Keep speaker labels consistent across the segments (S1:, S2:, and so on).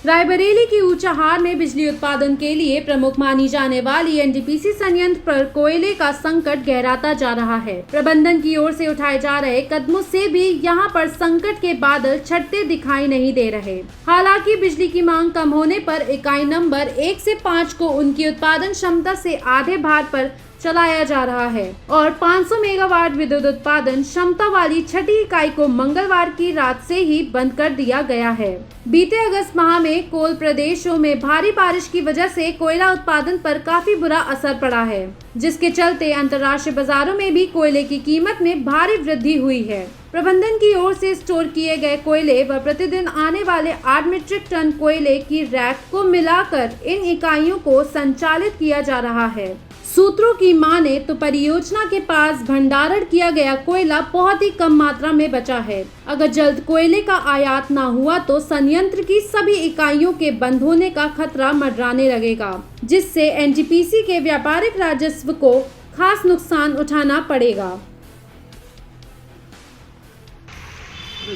S1: रायबरेली की ऊंचाहार में बिजली उत्पादन के लिए प्रमुख मानी जाने वाली एनटीपीसी संयंत्र पर कोयले का संकट गहराता जा रहा है। प्रबंधन की ओर से उठाए जा रहे कदमों से भी यहां पर संकट के बादल छटते दिखाई नहीं दे रहे। हालांकि बिजली की मांग कम होने पर इकाई नंबर 1 से 5 को उनकी उत्पादन क्षमता से आधे भार पर चलाया जा रहा है और 500 मेगावाट विद्युत उत्पादन क्षमता वाली छठी इकाई को मंगलवार की रात से ही बंद कर दिया गया है। बीते अगस्त माह में कोल प्रदेशों में भारी बारिश की वजह से कोयला उत्पादन पर काफी बुरा असर पड़ा है, जिसके चलते अंतर्राष्ट्रीय बाजारों में भी कोयले की कीमत में भारी वृद्धि हुई है। प्रबंधन की ओर से स्टोर किए गए कोयले व प्रतिदिन आने वाले 8 मीट्रिक टन कोयले की रैक को मिलाकर इन इकाइयों को संचालित किया जा रहा है। सूत्रों की माने तो परियोजना के पास भंडारण किया गया कोयला बहुत ही कम मात्रा में बचा है। अगर जल्द कोयले का आयात ना हुआ तो संयंत्र की सभी इकाइयों के बंद होने का खतरा मंडराने लगेगा, जिससे एनटीपीसी के व्यापारिक राजस्व को खास नुकसान उठाना पड़ेगा।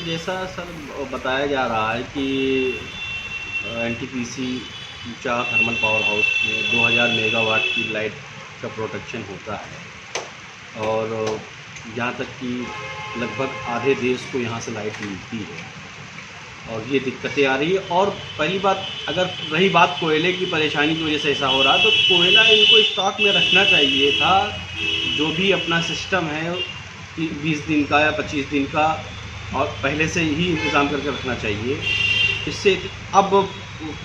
S2: जैसा सर बताया जा रहा है कि एनटीपीसी ऊंचा थर्मल पावर हाउस में 2000 मेगावाट की लाइट का प्रोडक्शन होता है और यहाँ तक कि लगभग आधे देश को यहाँ से लाइट मिलती है और ये दिक्कतें आ रही है। और पहली बात, अगर रही बात कोयले की परेशानी की वजह से ऐसा हो रहा तो कोयला इनको स्टॉक में रखना चाहिए था। जो भी अपना सिस्टम है कि 20 दिन का या 25 दिन का और पहले से ही इंतज़ाम करके रखना चाहिए। इससे अब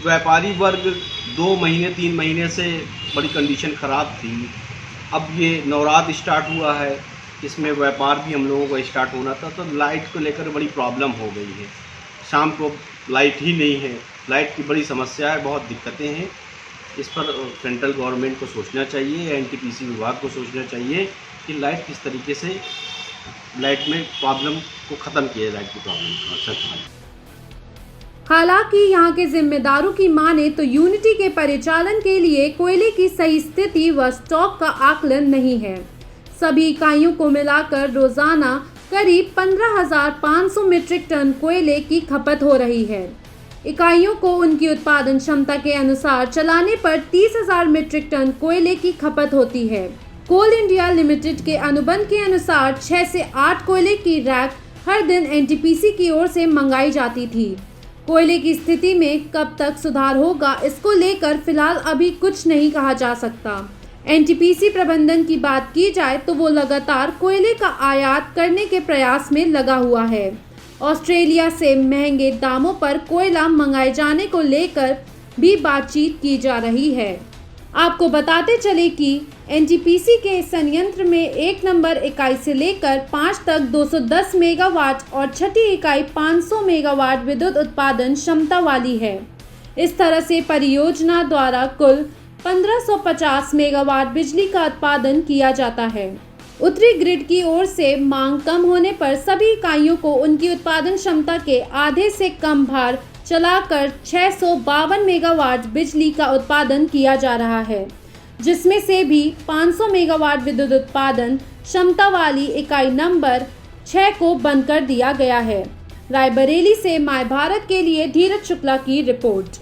S2: व्यापारी वर्ग 2 महीने 3 महीने से बड़ी कंडीशन ख़राब थी। अब ये नवरात्र स्टार्ट हुआ है, इसमें व्यापार भी हम लोगों को स्टार्ट होना था, तो लाइट को लेकर बड़ी प्रॉब्लम हो गई है। शाम को लाइट ही नहीं है, लाइट की बड़ी समस्या है, बहुत दिक्कतें हैं। इस पर सेंट्रल गवर्नमेंट को सोचना चाहिए, एनटीपीसी विभाग को सोचना चाहिए कि लाइट किस तरीके से लाइट में प्रॉब्लम को ख़त्म किया जाए, की प्रॉब्लम को।
S1: हालांकि यहाँ के जिम्मेदारों की माने तो यूनिटी के परिचालन के लिए कोयले की सही स्थिति व स्टॉक का आकलन नहीं है। सभी इकाइयों को मिलाकर रोजाना करीब 15,500 मीट्रिक टन कोयले की खपत हो रही है। इकाइयों को उनकी उत्पादन क्षमता के अनुसार चलाने पर 30,000 मीट्रिक टन कोयले की खपत होती है। कोल इंडिया लिमिटेड के अनुबंध के अनुसार 6 से 8 कोयले की रैक हर दिन एनटीपीसी की ओर से मंगाई जाती थी। कोयले की स्थिति में कब तक सुधार होगा, इसको लेकर फिलहाल अभी कुछ नहीं कहा जा सकता। एनटीपीसी प्रबंधन की बात की जाए तो वो लगातार कोयले का आयात करने के प्रयास में लगा हुआ है। ऑस्ट्रेलिया से महंगे दामों पर कोयला मंगाए जाने को लेकर भी बातचीत की जा रही है। आपको बताते चले कि एनटीपीसी के संयंत्र में 1 नंबर इकाई से लेकर 5 तक 210 मेगावाट और छठी इकाई 500 मेगावाट विद्युत उत्पादन क्षमता वाली है। इस तरह से परियोजना द्वारा कुल 1550 मेगावाट बिजली का उत्पादन किया जाता है। उत्तरी ग्रिड की ओर से मांग कम होने पर सभी इकाइयों को उनकी उत्पादन क्षमता के आधे से कम भार चलाकर 652 मेगावाट बिजली का उत्पादन किया जा रहा है, जिसमें से भी 500 मेगावाट विद्युत उत्पादन क्षमता वाली इकाई नंबर 6 को बंद कर दिया गया है। रायबरेली से माय भारत के लिए धीरज शुक्ला की रिपोर्ट।